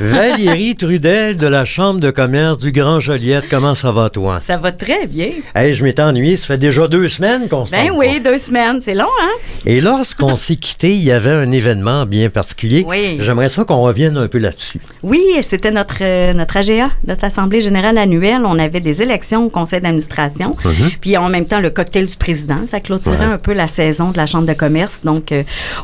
Valérie Trudel de la Chambre de commerce du Grand Joliette, comment ça va, toi? Ça va très bien. Hey, je m'étais ennuyé, ça fait déjà 2 semaines qu'on se parle. Ben oui, 2 semaines, c'est long, hein? Et lorsqu'on s'est quitté, il y avait un événement bien particulier. Oui. J'aimerais ça qu'on revienne un peu là-dessus. Oui, c'était notre AGA, notre Assemblée générale annuelle. On avait des élections au conseil d'administration, puis en même temps le cocktail du président. Ça clôturait un peu la saison de la Chambre de commerce. Donc,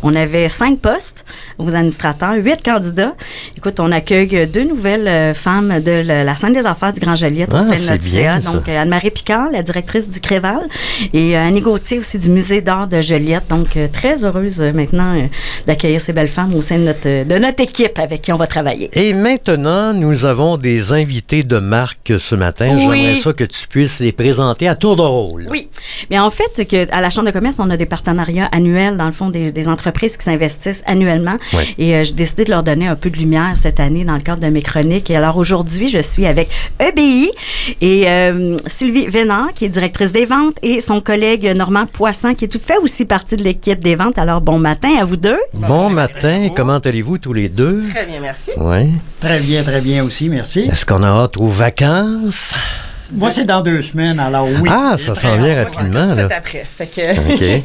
on avait 5 postes aux administrateurs, 8 candidats. Écoute, on accueille 2 nouvelles femmes de la scène des affaires du Grand Joliette au sein de notre CA. Donc, Anne-Marie Picard, la directrice du Créval, et Annie Gauthier aussi du Musée d'art de Joliette. Donc, très heureuse maintenant d'accueillir ces belles femmes au sein de notre équipe avec qui on va travailler. Et maintenant, nous avons des invités de marque ce matin. Oui. J'aimerais ça que tu puisses les présenter à tour de rôle. Oui. Mais en fait, c'est qu'à la Chambre de commerce, on a des partenariats annuels, dans le fond, des entreprises qui s'investissent annuellement. Oui. Et j'ai décidé de leur donner un peu de lumière cette année dans le cadre de mes chroniques. Et alors aujourd'hui, je suis avec EBI et Sylvie Vénard, qui est directrice des ventes, et son collègue Normand Poisson, qui fait aussi partie de l'équipe des ventes. Alors, bon matin à vous deux. Bon matin, comment allez-vous tous les deux? Très bien, merci. Oui. Très bien aussi, merci. Est-ce qu'on a hâte aux vacances? Moi, c'est dans 2 semaines, alors oui. Ah, ça s'en vient rapidement, Tout de là. suite après. Fait que... OK.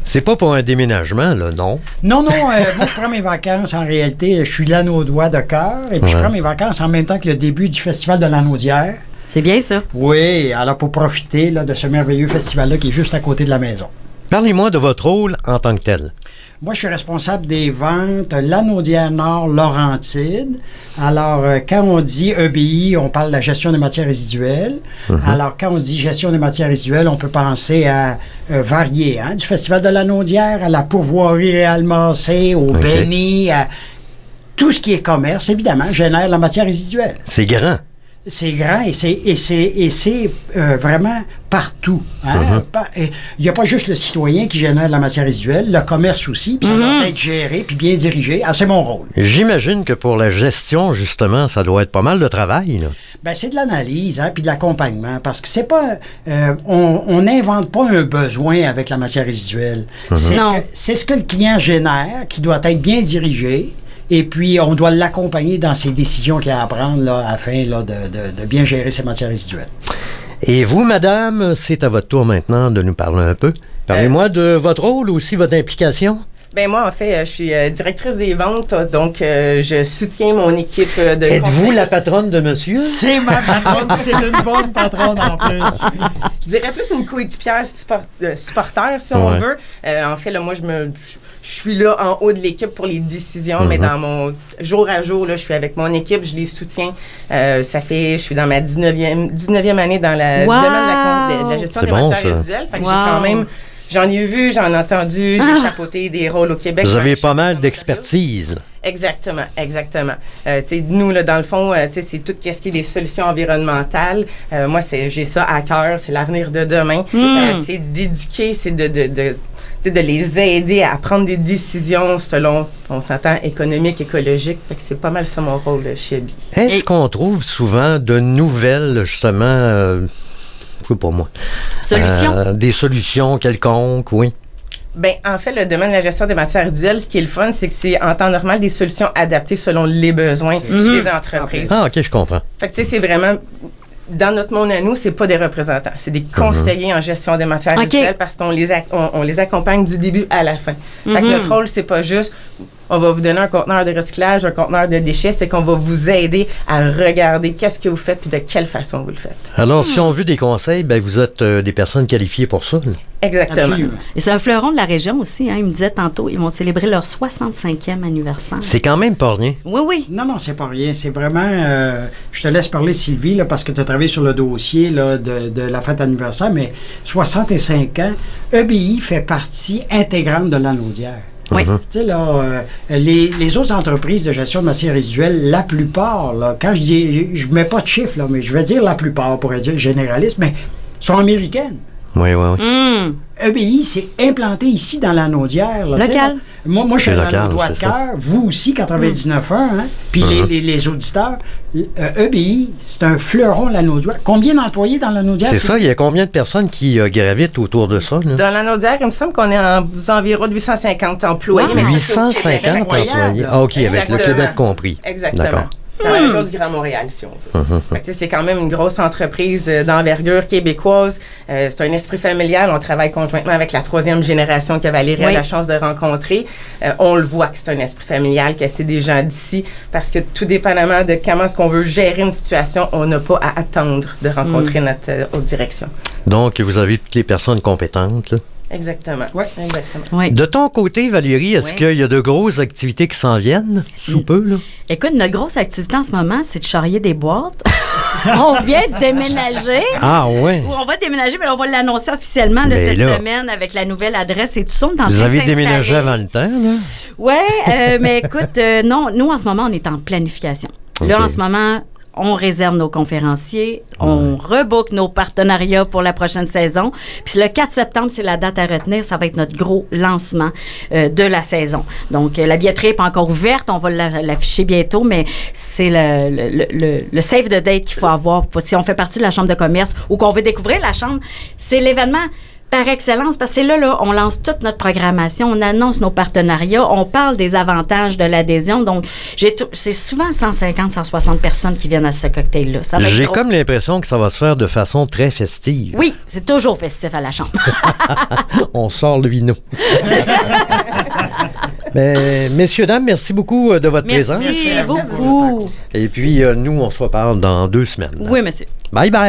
C'est pas pour un déménagement, là, non? Non, moi, je prends mes vacances, en réalité, je suis lanaudois de cœur, et puis je prends mes vacances en même temps que le début du Festival de l'Anaudière. C'est bien ça. Oui, alors pour profiter là, de ce merveilleux festival-là qui est juste à côté de la maison. Parlez-moi de votre rôle en tant que tel. Moi, je suis responsable des ventes Lanaudière Nord Laurentide. Alors, quand on dit EBI, on parle de la gestion des matières résiduelles. Alors, quand on dit gestion des matières résiduelles, on peut penser à varier, hein, du Festival de Lanaudière à la pourvoirie Réal Massé, au Béni, à tout ce qui est commerce, évidemment, génère la matière résiduelle. C'est grand. C'est grand et c'est vraiment partout. Hein? Il n'y a pas juste le citoyen qui génère de la matière résiduelle, le commerce aussi, puis ça doit être géré puis bien dirigé. Ah, c'est mon rôle. J'imagine que pour la gestion, justement, ça doit être pas mal de travail, là. Ben, c'est de l'analyse, hein, puis de l'accompagnement, parce que c'est pas... on n'invente pas un besoin avec la matière résiduelle. C'est ce que le client génère, qui doit être bien dirigé. Et puis, on doit l'accompagner dans ses décisions qu'il a à prendre là, afin là, de bien gérer ses matières résiduelles. Et vous, madame, c'est à votre tour maintenant de nous parler un peu. Parlez-moi de votre rôle aussi, votre implication. Ben moi, en fait, je suis directrice des ventes, donc je soutiens mon équipe de Êtes-vous la patronne de monsieur? C'est ma patronne, c'est une bonne patronne en plus. Je dirais plus une coéquipière supporter, si on veut. En fait, là, moi, je suis là en haut de l'équipe pour les décisions, mais dans mon jour à jour, là, je suis avec mon équipe, je les soutiens. Je suis dans ma 19e année dans le domaine de la gestion des matières résiduelles. Fait que j'ai quand même... J'en ai vu, j'en ai entendu, j'ai chapeauté des rôles au Québec. Vous avez pas mal d'expertise. Exactement. Nous, là, dans le fond, c'est tout ce qui est les solutions environnementales. Moi, j'ai ça à cœur, c'est l'avenir de demain. C'est d'éduquer, c'est de les aider à prendre des décisions selon, on s'entend, économique, écologique. Fait que c'est pas mal ça mon rôle chez EBI. Est-ce qu'on trouve souvent de nouvelles, justement... pour moi. Solutions? Des solutions quelconques, oui. Bien, en fait, le domaine de la gestion des matières résiduelles, ce qui est le fun, c'est que c'est en temps normal des solutions adaptées selon les besoins des entreprises. Ah, OK, je comprends. Fait que, c'est vraiment... Dans notre monde à nous, c'est pas des représentants, c'est des conseillers en gestion des matières résiduelles parce qu'on les accompagne du début à la fin. Fait que notre rôle, c'est pas juste... On va vous donner un conteneur de recyclage, un conteneur de déchets, c'est qu'on va vous aider à regarder qu'est-ce que vous faites puis de quelle façon vous le faites. Alors, si on veut des conseils, ben vous êtes des personnes qualifiées pour ça. Exactement. Absolument. Et c'est un fleuron de la région aussi. Hein. Il me disait tantôt, ils vont célébrer leur 65e anniversaire. C'est quand même pas rien. Oui. Non, c'est pas rien. C'est vraiment... je te laisse parler, Sylvie, là, parce que tu as travaillé sur le dossier là, de la fête anniversaire, mais 65 ans, EBI fait partie intégrante de l'Anaudière. Oui. Tu sais, là, les autres entreprises de gestion de matières résiduelles, la plupart, là, quand je dis, je mets pas de chiffres, là, mais je vais dire la plupart pour être généraliste, mais sont américaines. Oui. EBI s'est implanté ici dans l'Anaudière. Là, Local. Moi, je suis C'est dans local, le doigt de c'est cœur. Vous aussi, 99.1, hein? Puis les auditeurs. EBI, c'est un fleuron, l'Anaudière. Combien d'employés dans l'Anaudière? C'est ça, il y a combien de personnes qui gravitent autour de ça? Là? Dans l'Anaudière, il me semble qu'on est aux environs de 850 employés. Ouais, mais ça, c'est au 850 Québec. employés. Ah, OK, avec le Exactement. Québec compris. Exactement. D'accord. Dans la région du Grand Montréal, si on veut. Fait que, tu sais, c'est quand même une grosse entreprise d'envergure québécoise. C'est un esprit familial. On travaille conjointement avec la 3e génération que Valérie a la chance de rencontrer. On le voit que c'est un esprit familial, que c'est des gens d'ici, parce que tout dépendamment de comment est-ce qu'on veut gérer une situation, on n'a pas à attendre de rencontrer notre haute direction. Donc, vous avez toutes les personnes compétentes, là. Exactement. Ouais. Exactement. Oui. De ton côté, Valérie, est-ce Oui. qu'il y a de grosses activités qui s'en viennent sous peu, là? Écoute, notre grosse activité en ce moment, c'est de charrier des boîtes. On vient de déménager. Ah, ouais. On va déménager, mais on va l'annoncer officiellement là, Mais cette là, semaine avec la nouvelle adresse et tout ça. On est en Vous train de avez déménagé s'installer. avant le temps, là? Oui, mais écoute, non, nous, en ce moment, on est en planification. Là, OK. en ce moment, on réserve nos conférenciers, on rebook nos partenariats pour la prochaine saison. Puis le 4 septembre, c'est la date à retenir. Ça va être notre gros lancement de la saison. Donc, la billetterie n'est pas encore ouverte. On va l'afficher bientôt, mais c'est le save the date qu'il faut avoir. Si on fait partie de la Chambre de commerce ou qu'on veut découvrir la Chambre, c'est l'événement par excellence, parce que c'est là, on lance toute notre programmation, on annonce nos partenariats, on parle des avantages de l'adhésion. Donc, c'est souvent 150, 160 personnes qui viennent à ce cocktail-là. Ça va être J'ai gros. comme l'impression que ça va se faire de façon très festive. Oui, c'est toujours festif à la Chambre. On sort le vino. C'est ça. Mais, messieurs, dames, merci beaucoup de votre présence. Merci Merci beaucoup. Et puis, nous, on se reparle dans 2 semaines. Oui, monsieur. Bye bye.